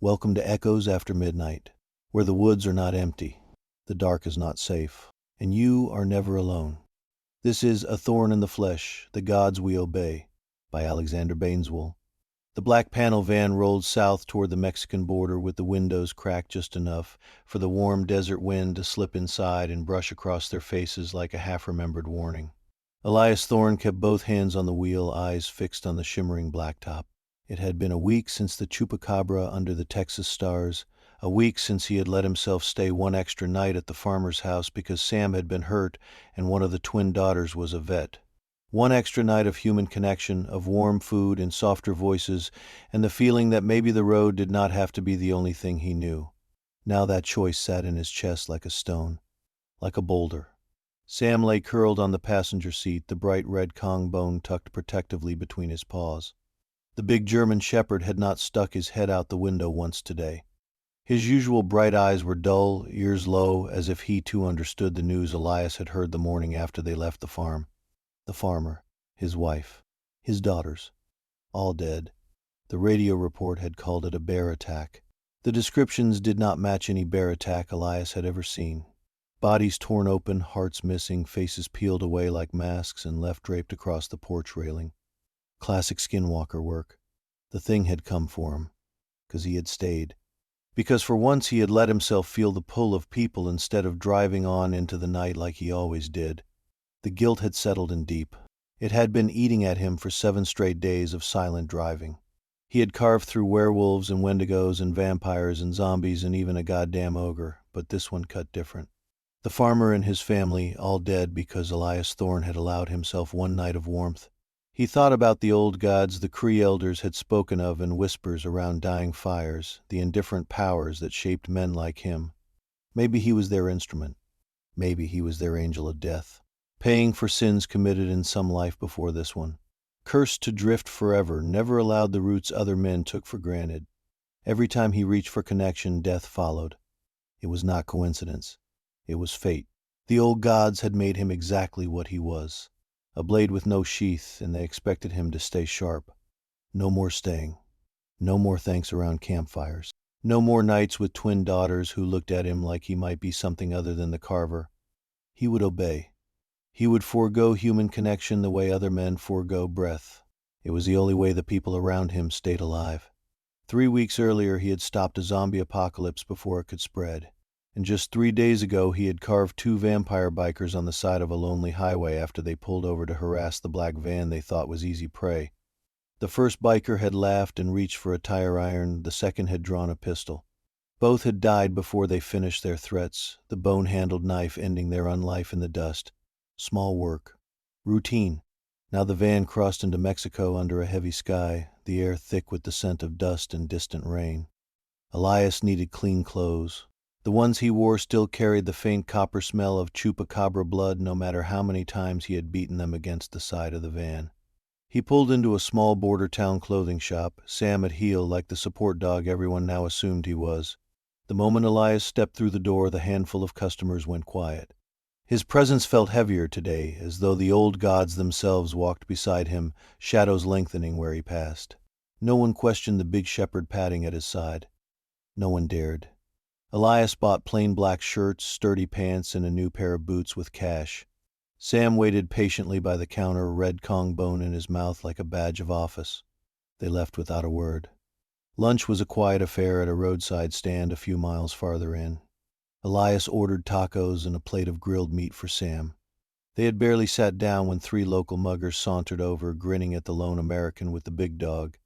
Welcome to Echoes After Midnight, where the woods are not empty, the dark is not safe, and you are never alone. This is A Thorne in the Flesh, The Gods We Obey, by Alexander Bainswool. The black panel van rolled south toward the Mexican border with the windows cracked just enough for the warm desert wind to slip inside and brush across their faces like a half-remembered warning. Elias Thorne kept both hands on the wheel, eyes fixed on the shimmering blacktop. It had been a week since the chupacabra under the Texas stars, a week since he had let himself stay one extra night at the farmer's house because Sam had been hurt and one of the twin daughters was a vet. One extra night of human connection, of warm food and softer voices, and the feeling that maybe the road did not have to be the only thing he knew. Now that choice sat in his chest like a stone, like a boulder. Sam lay curled on the passenger seat, the bright red Kong bone tucked protectively between his paws. The big German shepherd had not stuck his head out the window once today. His usual bright eyes were dull, ears low, as if he too understood the news Elias had heard the morning after they left the farm. The farmer, his wife, his daughters, all dead. The radio report had called it a bear attack. The descriptions did not match any bear attack Elias had ever seen. Bodies torn open, hearts missing, faces peeled away like masks and left draped across the porch railing. Classic Skinwalker work. The thing had come for him, 'cause he had stayed. Because for once he had let himself feel the pull of people instead of driving on into the night like he always did. The guilt had settled in deep. It had been eating at him for 7 straight days of silent driving. He had carved through werewolves and wendigos and vampires and zombies and even a goddamn ogre, but this one cut different. The farmer and his family, all dead because Elias Thorne had allowed himself one night of warmth. He thought about the old gods the Cree elders had spoken of in whispers around dying fires, the indifferent powers that shaped men like him. Maybe he was their instrument. Maybe he was their angel of death, paying for sins committed in some life before this one. Cursed to drift forever, never allowed the roots other men took for granted. Every time he reached for connection, death followed. It was not coincidence. It was fate. The old gods had made him exactly what he was. A blade with no sheath, and they expected him to stay sharp. No more staying. No more thanks around campfires. No more nights with twin daughters who looked at him like he might be something other than the Carver. He would obey. He would forego human connection the way other men forego breath. It was the only way the people around him stayed alive. 3 weeks earlier he had stopped a zombie apocalypse before it could spread. And just 3 days ago he had carved 2 vampire bikers on the side of a lonely highway after they pulled over to harass the black van they thought was easy prey. The first biker had laughed and reached for a tire iron, the second had drawn a pistol. Both had died before they finished their threats, the bone-handled knife ending their unlife in the dust. Small work. Routine. Now the van crossed into Mexico under a heavy sky, the air thick with the scent of dust and distant rain. Elias needed clean clothes. The ones he wore still carried the faint copper smell of chupacabra blood no matter how many times he had beaten them against the side of the van. He pulled into a small border town clothing shop, Sam at heel like the support dog everyone now assumed he was. The moment Elias stepped through the door, the handful of customers went quiet. His presence felt heavier today, as though the old gods themselves walked beside him, shadows lengthening where he passed. No one questioned the big shepherd padding at his side. No one dared. Elias bought plain black shirts, sturdy pants, and a new pair of boots with cash. Sam waited patiently by the counter, red Kong bone in his mouth like a badge of office. They left without a word. Lunch was a quiet affair at a roadside stand a few miles farther in. Elias ordered tacos and a plate of grilled meat for Sam. They had barely sat down when 3 local muggers sauntered over, grinning at the lone American with the big dog.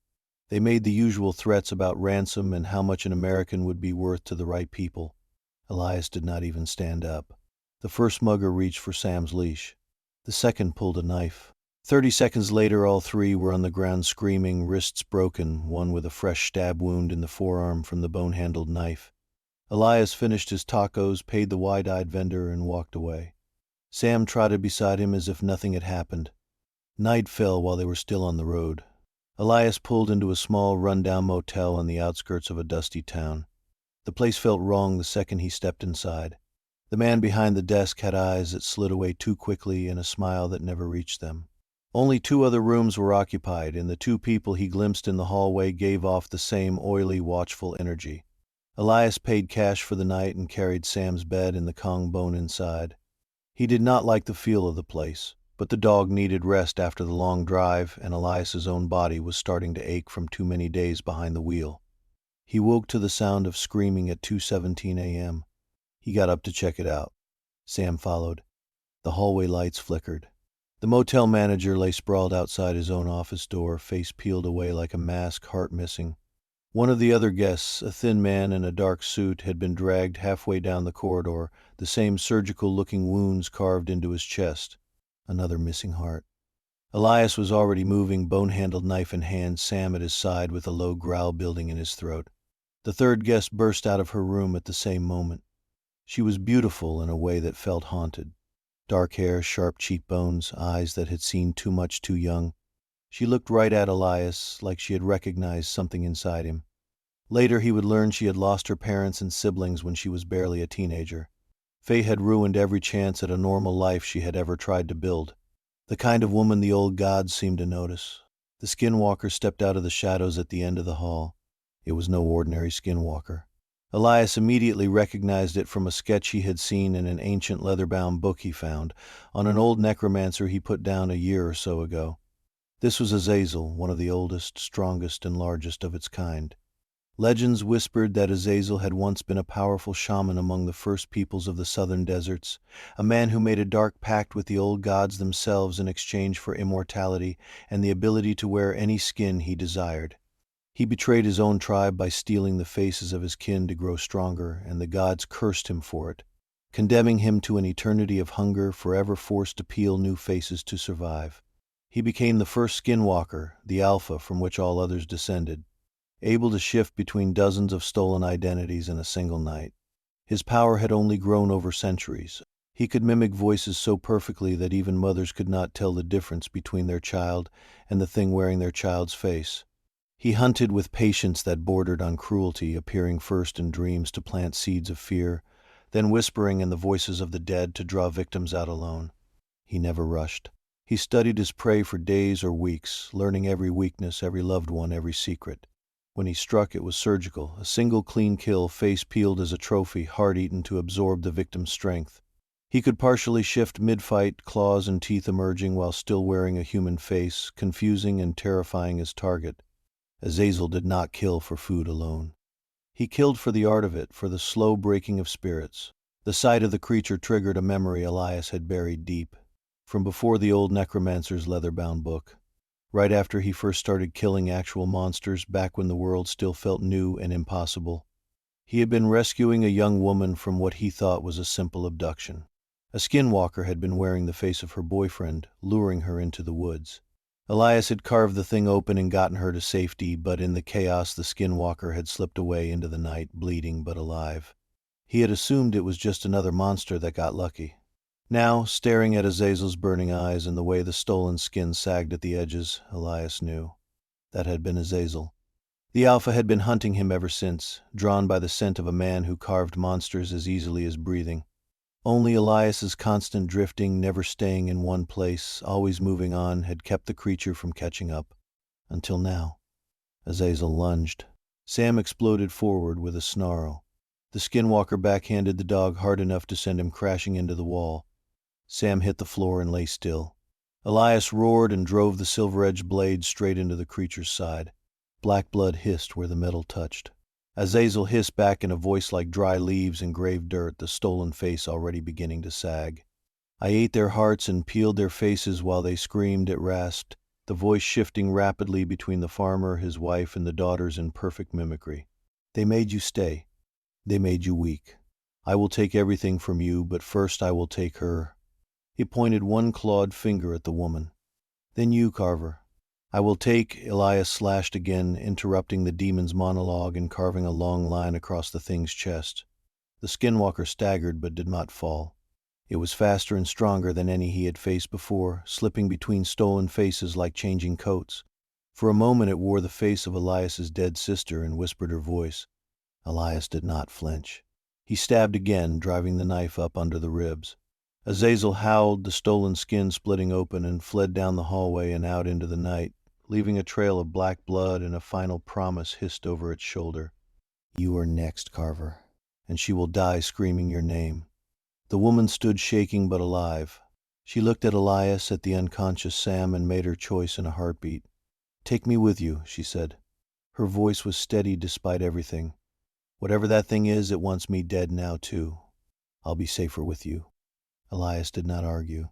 They made the usual threats about ransom and how much an American would be worth to the right people. Elias did not even stand up. The first mugger reached for Sam's leash. The second pulled a knife. 30 seconds later, all 3 were on the ground screaming, wrists broken, one with a fresh stab wound in the forearm from the bone-handled knife. Elias finished his tacos, paid the wide-eyed vendor, and walked away. Sam trotted beside him as if nothing had happened. Night fell while they were still on the road. Elias pulled into a small, run-down motel on the outskirts of a dusty town. The place felt wrong the second he stepped inside. The man behind the desk had eyes that slid away too quickly and a smile that never reached them. Only 2 other rooms were occupied, and the 2 people he glimpsed in the hallway gave off the same oily, watchful energy. Elias paid cash for the night and carried Sam's bed and the Kong bone inside. He did not like the feel of the place, but the dog needed rest after the long drive, and Elias's own body was starting to ache from too many days behind the wheel. He woke to the sound of screaming at 2:17 a.m. He got up to check it out. Sam followed. The hallway lights flickered. The motel manager lay sprawled outside his own office door, face peeled away like a mask, heart missing. One of the other guests, a thin man in a dark suit, had been dragged halfway down the corridor, the same surgical-looking wounds carved into his chest. Another missing heart. Elias was already moving, bone-handled knife in hand, Sam at his side with a low growl building in his throat. The third guest burst out of her room at the same moment. She was beautiful in a way that felt haunted. Dark hair, sharp cheekbones, eyes that had seen too much too young. She looked right at Elias, like she had recognized something inside him. Later he would learn she had lost her parents and siblings when she was barely a teenager. Fate had ruined every chance at a normal life she had ever tried to build. The kind of woman the old gods seemed to notice. The Skinwalker stepped out of the shadows at the end of the hall. It was no ordinary Skinwalker. Elias immediately recognized it from a sketch he had seen in an ancient leather-bound book he found on an old necromancer he put down a year or so ago. This was Azazel, one of the oldest, strongest, and largest of its kind. Legends whispered that Azazel had once been a powerful shaman among the first peoples of the southern deserts, a man who made a dark pact with the old gods themselves in exchange for immortality and the ability to wear any skin he desired. He betrayed his own tribe by stealing the faces of his kin to grow stronger, and the gods cursed him for it, condemning him to an eternity of hunger, forever forced to peel new faces to survive. He became the first Skinwalker, the Alpha from which all others descended, able to shift between dozens of stolen identities in a single night. His power had only grown over centuries. He could mimic voices so perfectly that even mothers could not tell the difference between their child and the thing wearing their child's face. He hunted with patience that bordered on cruelty, appearing first in dreams to plant seeds of fear, then whispering in the voices of the dead to draw victims out alone. He never rushed. He studied his prey for days or weeks, learning every weakness, every loved one, every secret. When he struck, it was surgical, a single clean kill, face peeled as a trophy, heart eaten to absorb the victim's strength. He could partially shift mid-fight, claws and teeth emerging while still wearing a human face, confusing and terrifying his target. Azazel did not kill for food alone. He killed for the art of it, for the slow breaking of spirits. The sight of the creature triggered a memory Elias had buried deep, from before the old necromancer's leather-bound book. Right after he first started killing actual monsters, back when the world still felt new and impossible. He had been rescuing a young woman from what he thought was a simple abduction. A Skinwalker had been wearing the face of her boyfriend, luring her into the woods. Elias had carved the thing open and gotten her to safety, but in the chaos the Skinwalker had slipped away into the night, bleeding but alive. He had assumed it was just another monster that got lucky. Now, staring at Azazel's burning eyes and the way the stolen skin sagged at the edges, Elias knew. That had been Azazel. The Alpha had been hunting him ever since, drawn by the scent of a man who carved monsters as easily as breathing. Only Elias's constant drifting, never staying in one place, always moving on, had kept the creature from catching up. Until now. Azazel lunged. Sam exploded forward with a snarl. The Skinwalker backhanded the dog hard enough to send him crashing into the wall. Sam hit the floor and lay still. Elias roared and drove the silver-edged blade straight into the creature's side. Black blood hissed where the metal touched. Azazel hissed back in a voice like dry leaves and grave dirt, the stolen face already beginning to sag. I ate their hearts and peeled their faces while they screamed, it rasped, the voice shifting rapidly between the farmer, his wife, and the daughters in perfect mimicry. They made you stay. They made you weak. I will take everything from you, but first I will take her. He pointed one clawed finger at the woman. Then you, Carver. I will take, Elias slashed again, interrupting the demon's monologue and carving a long line across the thing's chest. The Skinwalker staggered but did not fall. It was faster and stronger than any he had faced before, slipping between stolen faces like changing coats. For a moment it wore the face of Elias's dead sister and whispered her voice. Elias did not flinch. He stabbed again, driving the knife up under the ribs. Azazel howled, the stolen skin splitting open, and fled down the hallway and out into the night, leaving a trail of black blood and a final promise hissed over its shoulder. You are next, Carver, and she will die screaming your name. The woman stood shaking but alive. She looked at Elias, at the unconscious Sam, and made her choice in a heartbeat. Take me with you, she said. Her voice was steady despite everything. Whatever that thing is, it wants me dead now too. I'll be safer with you. Elias did not argue.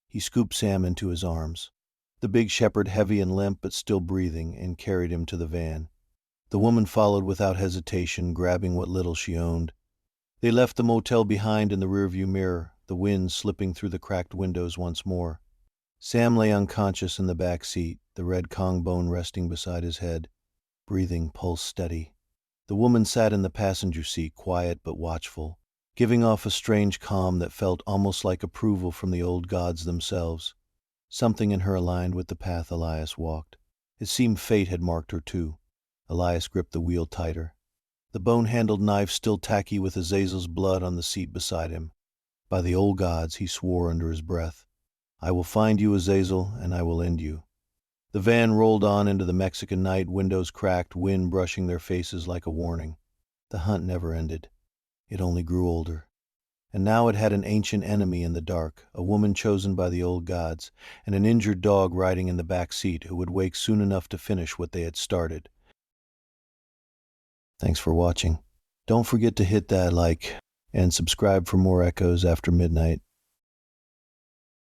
He scooped Sam into his arms. The big shepherd, heavy and limp but still breathing, and carried him to the van. The woman followed without hesitation, grabbing what little she owned. They left the motel behind in the rearview mirror, the wind slipping through the cracked windows once more. Sam lay unconscious in the back seat, the red Kong bone resting beside his head, breathing, pulse steady. The woman sat in the passenger seat, quiet but watchful, giving off a strange calm that felt almost like approval from the old gods themselves. Something in her aligned with the path Elias walked. It seemed fate had marked her too. Elias gripped the wheel tighter. The bone-handled knife still tacky with Azazel's blood on the seat beside him. By the old gods, he swore under his breath. I will find you, Azazel, and I will end you. The van rolled on into the Mexican night, windows cracked, wind brushing their faces like a warning. The hunt never ended. It only grew older. And now it had an ancient enemy in the dark, a woman chosen by the old gods, and an injured dog riding in the back seat who would wake soon enough to finish what they had started. Thanks for watching. Don't forget to hit that like and subscribe for more echoes after midnight.